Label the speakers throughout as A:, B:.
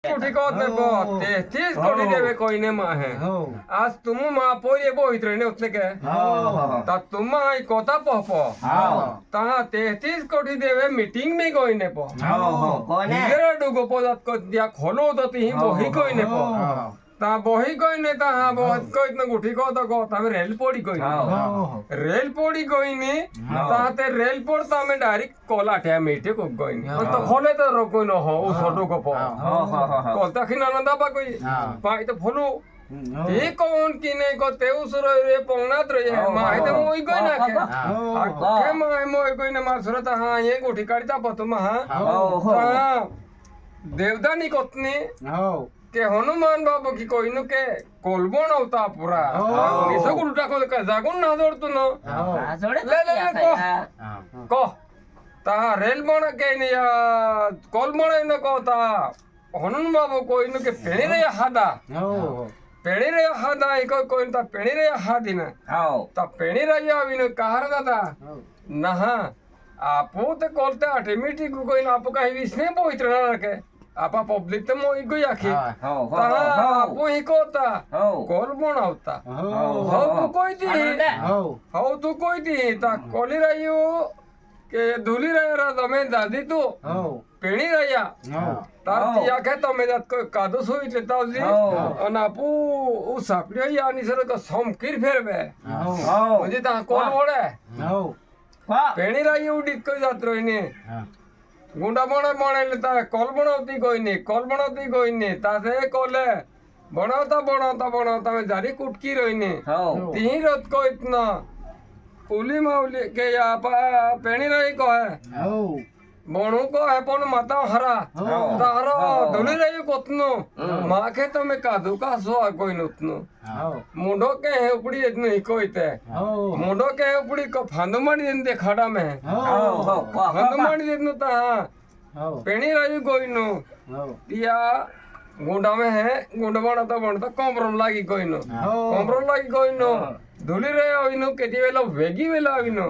A: कोटी कहते बो 33 कोटी देवे कोई ने मा है आज तुम मा पोये बो इतरे ने उतने के ता तुम आई कोता पो ता 33 कोटी देवे मीटिंग में कोई ने पो
B: कोने
A: इधर डुगो पोदात को दिया खोलो तो ती बोही कोई ने पो ता बोही कोई ने ता हां बहुत कोई इतना गुठी को तो को ता में रेल पोड़ी कोई रेल पोड़ी कोई ने ता ते रेल पोड़ ता में डायरेक्ट कोला ठया मीटे को कोई ने तो खोले तो रो कोई न हो उस छोटो को पो कोलता खिना नंदा पा कोई पाई तो फोलो ये कौन की नहीं को तेउस रे पौनात रे माय तो मोई कोई ना के माय मोई कोई ना मार सुरता हां ये गुठी काढता पतुम हां देवदा नी कोतनी के हनुमान बाबू की कोई नु के कोलबोन होता पूरा निसो उल्टा को जागुन ना जोड़तो न ले को ता रेल बण के ने या कोलबोन न को ता हनुमान बाबू कोई नु के पेणी रे हादा पेणी रे हादा इको कोई ता पेणी रे हादिना ता पेणी रे आविन कहार दादा नहा आपो ते कोलते ऑटोमेटिक कोई ना आपो काही विस्ने पोइत्र ना रखे आपा पब्लिक तो मोई गई आखी आपो ही कोता कोल बनावता हो तू कोई दी हो तू कोई दी ता कोली रहियो के धुली रहा तमे दादी तू पेणी रहिया तार तिया के तमे दात को कादो सोई लेता जी और आपू उ सापड़िया यानी सर का समकिर फेरबे मुझे ता कोल बोले पेणी रहियो उडित को जात रोइने गुंडा बने बने लेता है कॉल बनाती कोई नहीं तासे कोले बनाता में जारी कुटकी रही नहीं तीन रोज को इतना उली माउली के यहाँ पर पेनी रही को है बणु को है पन माता हरा तारो धुली रही कोतनो माँ के तो मैं कादू का सो कोई नुतनो मुंडो के है उपड़ी इतने ही कोई ते मुंडो के है उपड़ी को फांदमानी दिन दे खड़ा में फांदमानी दिन ता पेणी रही कोई नो दिया गुंडा में है गुंडा बनता कमरम लागी कोई नो धुली रहे अविनो केती वेला वेगी वेला अविनो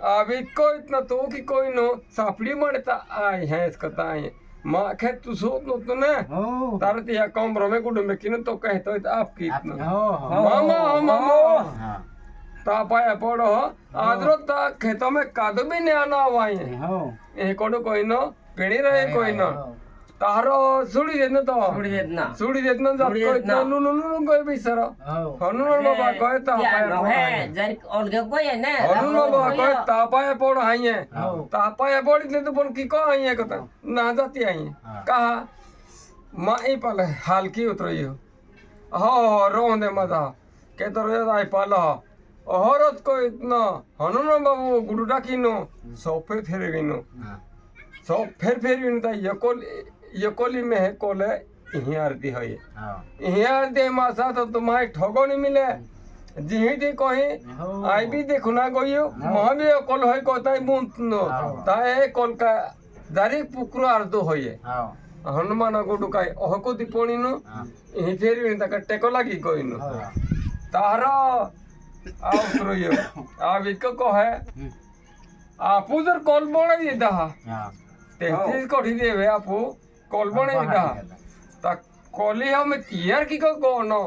A: अभी को इतना तो की कोई नो सापड़ी मरता आई है इसका ताई माँ खे तू सोच नो तूने तारे तिया कमरों में गुंडे में किन तो कहते हो आपकी इतना मामा तापाया पड़ो आदरो ता खेतों में कादो भी नहीं आना हुआ है ये कोई नो पेणी रहे कोई नो तारो सुड़ी देना तो सुड़ी देना जब कोई इतना लुलुलु कोई भी सरो हनुमान बाबा कोई तापाया
B: जर ओलगे कोई है ना
A: हनुमान बाबा कोई तापाया पड़ आई है तापाया पड़ इतने तो बोल की को आई है कता ना जाती आई है कहा माई पाले हाल की उतरी हो रोंदे मजा के तो रे आई पाला औरत को इतना हनुमान बाबू गुडुडा किनो सोफे फेरविनो सो फेर विनता यकोली में है कोले यही आरती है यही आरती मासा तो तुम्हारे ठगो नहीं मिले जी दी कही आई भी देखो ना कोई महा भी कोल है कोता बुंतनो ताए कोल का दारी पुकरो आरदो होये हनुमान गुडु का ओहको दीपोनी नो यही फेर विनता का टेको लगी कोई नो तारा आउतरो यो आविक को है आपू जर कोल बोले देता 33 कोठी देवे आपू कोल बोले देता ता कोली हम तियार की को गोनो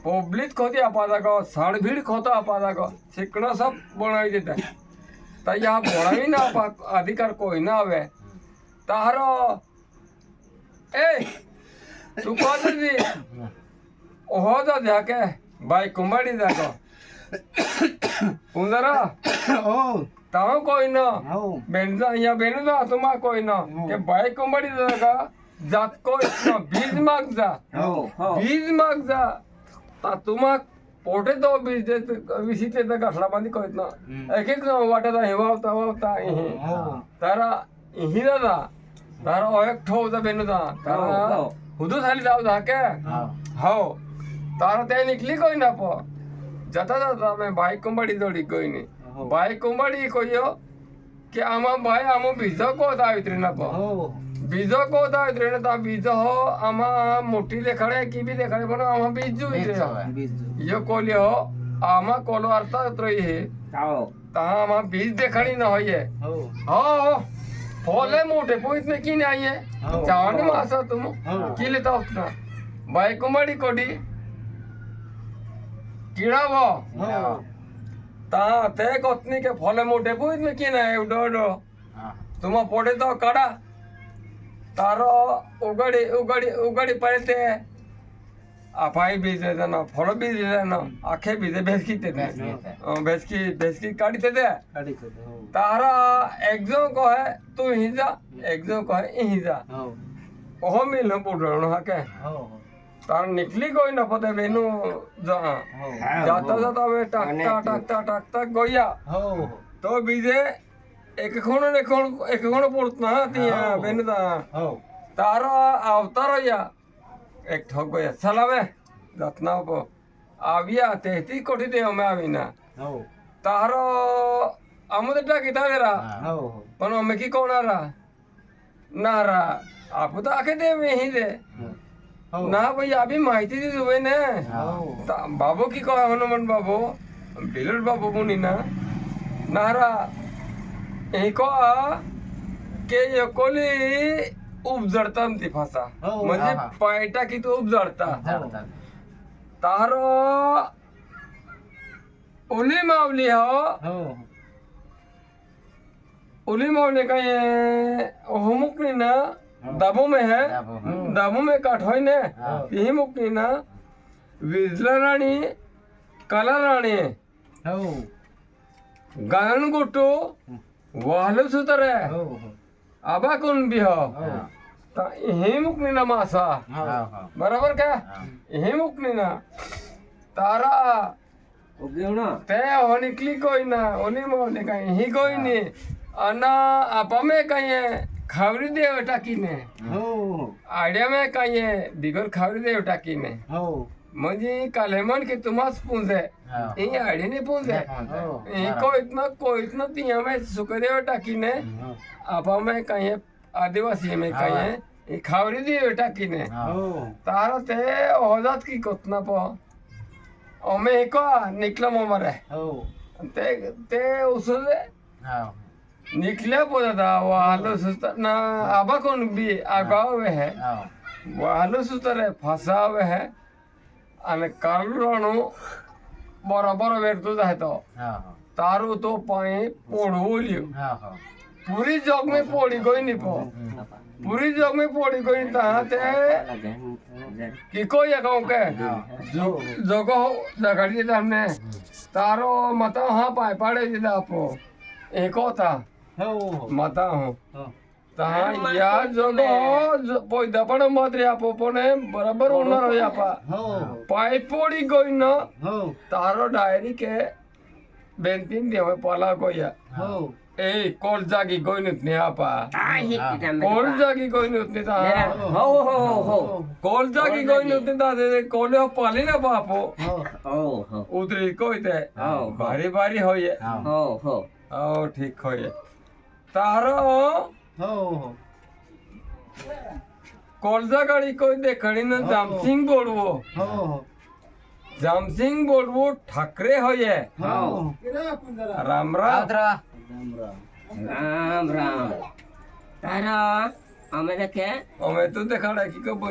A: पब्लिक खोती आपादा को साड़ भीड़ खोता आपादा को सिकना सब बनाई देता ता यहाँ बोला ही ना अधिकार कोई ना आवे तारो ए तू कौन दी ओहो जा जाके बाइक कुंबाड़ी जाको पुंदरा ताऊ कोई ना बेनजा या बेनजा तुमा कोई ना के बाइक कुंबाड़ी जागा जात को इतना बीज माग जा ता तुमा पोटे तो बीज दे विसिते दा गठला बांधी को इतना एक एक वाटे दा हेवावता तारा इही दादा तारा एक ठो दा बेनजा तारा हुदू थाली जाव जाके हो तारा ते निकली कोई ना पो जाता मैं बाइक कुंबाड़ी दौड़ी कोई नहीं बाइक कुंबाड़ी कोई हो कि आमा भाई आमो बीजो को दावित्री ना पो बीजो को दावित्री ना ता बीजो हो आमा मोटी देखड़े की भी देखड़े बनो आमा बीजू ही ये कोली हो आमा कोलो अर्था उतरई है ता आमा बीज देखड़ी ना होये हो फले मोठे पोहित नाही की नाही आहे चावाने मासा तुम की लेता होत ना बायकुमाडी कोडी किडा वो ता ते कोतनी के फले मोठे पोहित में की नाही उडो तुम पोडे तो काढा तारो उगडी उगडी उगडी पडते आपाई बीज ना फल बीज ना आखे बीज भेसकी ते भेसकी काढी ते तारा एग्जो को है तू हिजा एग्जो को है हिजा ओहो मिल बुडण हाके तार निकली कोई न पते बेनु जाता जाता वे टाकता गोया तो बीजे एक कोण पडत ना ती बेनु तारा अवतार या एक ठग गया चलावे रत्ना को आविया तेहती कोठी दे हमें आविना तारो आमुदे टाकी तावेरा पण हमें की कोण आरा नारा आप तो आके दे में ही दे ना भाई अभी माहिती दी हुए ने बाबू की कहा हनुमान बाबू बिलर बाबू मुनी ना नारा एको के यकोली उपजडता ती फासा म्हणजे पायटा की तो उपजडता तारो उली मावली हो उली मावली का ये मुकनी ना दाबू में है दाबू में काठोई ने यही मुकनी ना विजला राणी कला राणी गायन गुट्टू वाहल सुतर है आबा कोण भी हो हे मुकनी ना मासा बरोबर का हे मुकनी ना तारा ते हो निकली कोई ना ओली मोहने कहीं ही कोई नहीं अना आपा में कहीं खावरी देव टाकी ने आड्या में कहीं दिगर खावरी देव टाकी ने म्हणजे कालेमन की तुम्हास पूंजे ये आड़ी नहीं पूंजे को इतना तिया में सुखदेव टाकी ने आपा में कहीं आदिवासी में कहीं खावरी देव टाकी ने तारा ते औजात की कोतना पो ओमे को निकला मरे ते उसले निकले पोदा वालो सुस्तर ना आबा कोण भी आगावे है वालो सुस्तर फसावे है અને કાલરાણું બરાબર વેરતું જાય તો તારું તો પાણી પોડવું લ્યું પૂરી જોગ में પોડી કોઈ નહીં પો પૂરી જોગ में પોડી કોઈ તા તે की कोई कहूं के जोगो जगाड़ी दे हमने तारो मता हां पाए पाड़े दे आपो एको था मता हूं ता या जोगो पोइदा पण मत रे आपो पने बराबर उन्नर हो आपा पाई पोड़ी कोई न तारो डायरी के बेंतीन दे पाला कोया ए कोल जागी कोई नहीं आपा कोल जागी कोई नहीं ता हो कोल जागी कोई नहीं ता दे कोले पाली ना बापो उतरी कोई ते भारी भारी हो ये ओ ठीक हो ये तारो कोलजा गाड़ी कोई देखड़ी न जामसिंग बोलवो जामसिंग बोलवो ठाकरे हो ये राम राम
B: राम राम तारा हमें देखे
A: हमें तो देखा की कब